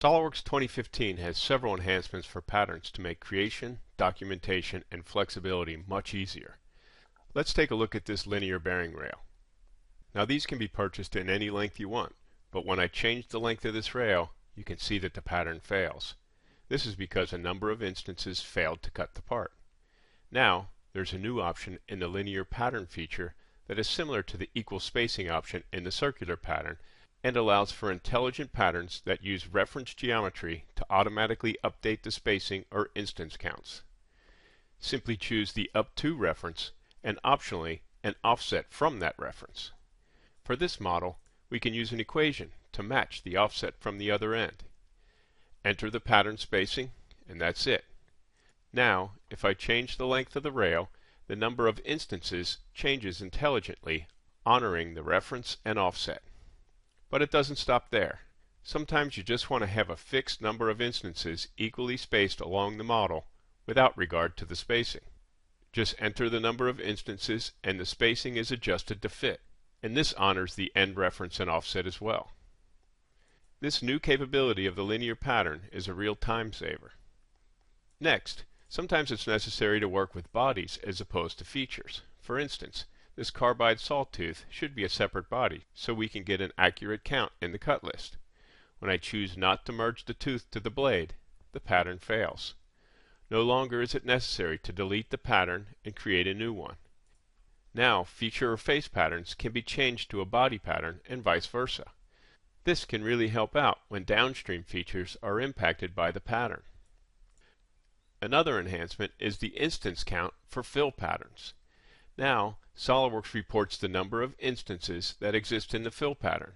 SolidWorks 2015 has several enhancements for patterns to make creation, documentation, and flexibility much easier. Let's take a look at this linear bearing rail. Now these can be purchased in any length you want, but when I change the length of this rail, you can see that the pattern fails. This is because a number of instances failed to cut the part. Now, there's a new option in the linear pattern feature that is similar to the equal spacing option in the circular pattern and allows for intelligent patterns that use reference geometry to automatically update the spacing or instance counts. Simply choose the up to reference and optionally an offset from that reference. For this model, we can use an equation to match the offset from the other end. Enter the pattern spacing, and that's it. Now, if I change the length of the rail, the number of instances changes intelligently, honoring the reference and offset. But it doesn't stop there. Sometimes you just want to have a fixed number of instances equally spaced along the model without regard to the spacing. Just enter the number of instances and the spacing is adjusted to fit, and this honors the end reference and offset as well. This new capability of the linear pattern is a real time saver. Next, sometimes it's necessary to work with bodies as opposed to features. For instance, this carbide sawtooth should be a separate body so we can get an accurate count in the cut list. When I choose not to merge the tooth to the blade, the pattern fails. No longer is it necessary to delete the pattern and create a new one. Now, feature or face patterns can be changed to a body pattern and vice versa. This can really help out when downstream features are impacted by the pattern. Another enhancement is the instance count for fill patterns. Now, SolidWorks reports the number of instances that exist in the fill pattern.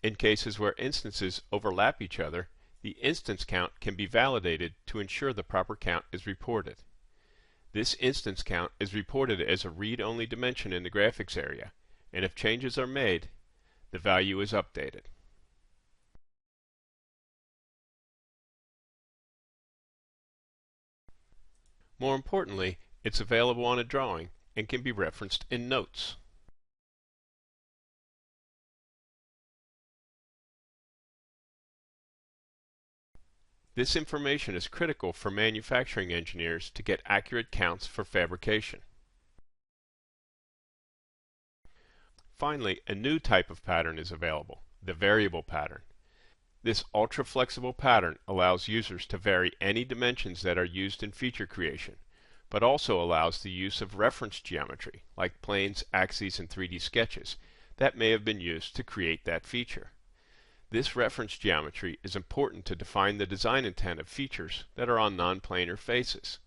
In cases where instances overlap each other, the instance count can be validated to ensure the proper count is reported. This instance count is reported as a read-only dimension in the graphics area, and if changes are made, the value is updated. More importantly, it's available on a drawing and can be referenced in notes. This information is critical for manufacturing engineers to get accurate counts for fabrication. Finally, a new type of pattern is available, the variable pattern. This ultra-flexible pattern allows users to vary any dimensions that are used in feature creation, but also allows the use of reference geometry, like planes, axes, and 3D sketches, that may have been used to create that feature. This reference geometry is important to define the design intent of features that are on non-planar faces.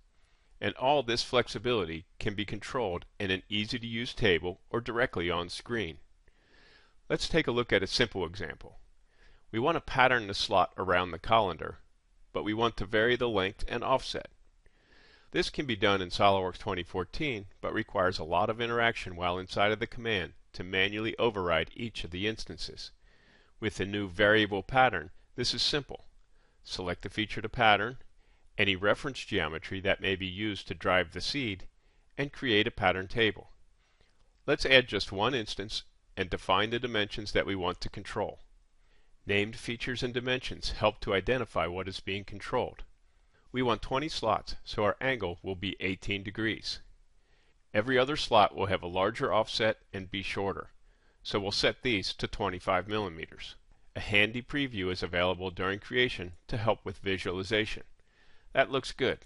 And all this flexibility can be controlled in an easy-to-use table or directly on screen. Let's take a look at a simple example. We want to pattern the slot around the colander, but we want to vary the length and offset. This can be done in SolidWorks 2014, but requires a lot of interaction while inside of the command to manually override each of the instances. With the new variable pattern, this is simple. Select the feature to pattern, any reference geometry that may be used to drive the seed, and create a pattern table. Let's add just one instance and define the dimensions that we want to control. Named features and dimensions help to identify what is being controlled. We want 20 slots, so our angle will be 18 degrees. Every other slot will have a larger offset and be shorter, so we'll set these to 25 millimeters. A handy preview is available during creation to help with visualization. That looks good.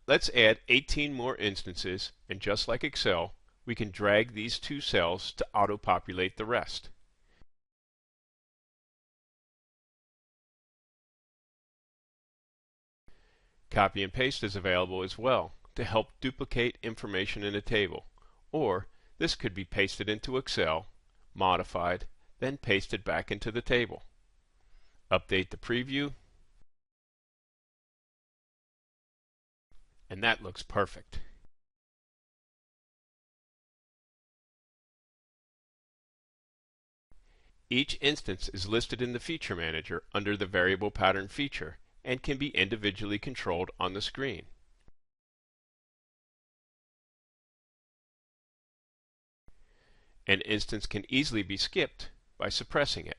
Let's add 18 more instances, and just like Excel, we can drag these two cells to auto-populate the rest. Copy and paste is available as well to help duplicate information in a table, or this could be pasted into Excel, modified, then pasted back into the table. Update the preview, and that looks perfect. Each instance is listed in the Feature Manager under the Variable Pattern feature and can be individually controlled on the screen. An instance can easily be skipped by suppressing it.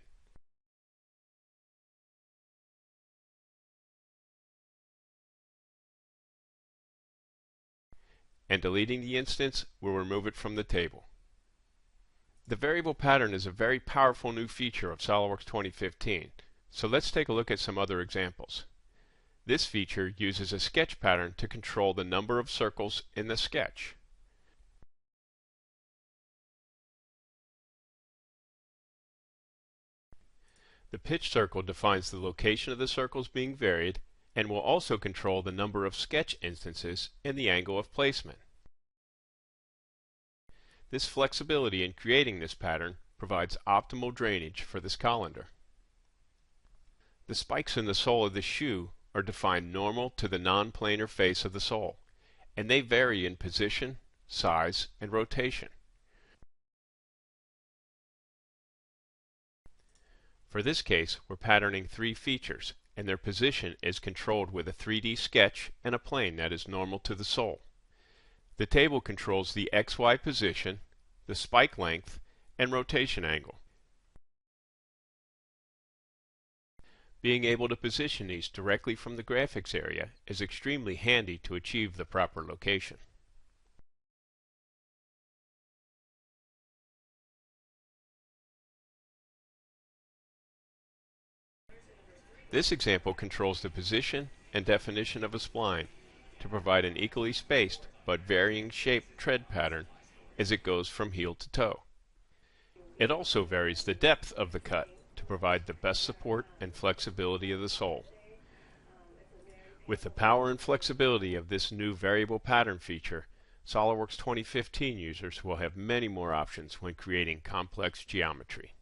and deleting the instance will remove it from the table. The variable pattern is a very powerful new feature of SolidWorks 2015, so let's take a look at some other examples. This feature uses a sketch pattern to control the number of circles in the sketch. The pitch circle defines the location of the circles being varied and will also control the number of sketch instances and the angle of placement. This flexibility in creating this pattern provides optimal drainage for this colander. The spikes in the sole of the shoe are defined normal to the non-planar face of the sole, and they vary in position, size, and rotation. For this case, we're patterning three features, and their position is controlled with a 3D sketch and a plane that is normal to the sole. The table controls the XY position, the spike length, and rotation angle. Being able to position these directly from the graphics area is extremely handy to achieve the proper location. This example controls the position and definition of a spline to provide an equally spaced but varying shaped tread pattern as it goes from heel to toe. It also varies the depth of the cut to provide the best support and flexibility of the sole. With the power and flexibility of this new variable pattern feature, SolidWorks 2015 users will have many more options when creating complex geometry.